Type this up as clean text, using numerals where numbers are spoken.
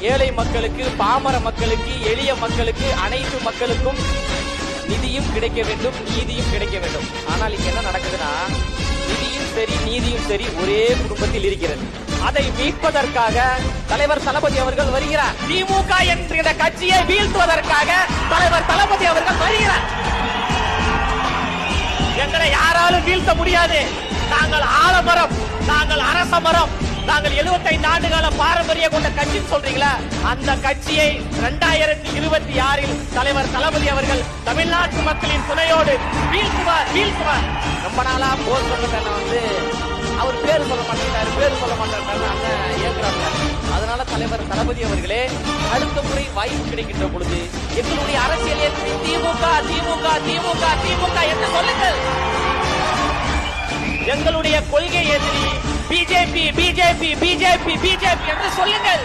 ஏழை மக்களுக்கு, பாமர மக்களுக்கு, எளிய மக்களுக்கு, அனைத்து மக்களுக்கும் நிதியும் கிடைக்க வேண்டும், நீதியும் கிடைக்க வேண்டும். ஆனால் இங்க என்ன நடக்குதுன்னா, நிதியும் சரி நீதியும் சரி ஒரே குடும்பத்தில் இருக்கிறது. அதை மீட்பதற்காக தலைவர் தளபதி அவர்கள் வருகிறார். திமுக என்ற கட்சியை வீழ்த்துவதற்காக தலைவர் தளபதி அவர்கள் வருகிறார். எங்களை யாராலும் வீழ்த்த முடியாது. நாங்கள் ஆலமரம், நாங்கள் அரச மரம், நாங்கள் 75 ஆண்டுகால பாரம்பரிய கொண்ட கட்சி சொல்றீங்களா? அந்த கட்சியை 2026 தலைவர் தளபதி அவர்கள் தமிழ்நாட்டு மக்களின் துணையோடு வீழ்த்துவார். ரொம்ப நாளா போர் சொல்றத அவர் பேர் சொல்ல மாட்டாரு ஏற்கிறாங்க. அதனால தலைவர் தளபதி அவர்களே, அடுத்த முறை வாய்ப்பு கிடைக்கின்ற பொழுது எங்களுடைய அரசியல் திமுக திமுக திமுக திமுக என்று சொல்லுங்கள். எங்களுடைய கொள்கை எதிரி பிஜேபி பிஜேபி பிஜேபி பிஜேபி என்று சொல்லுங்கள்.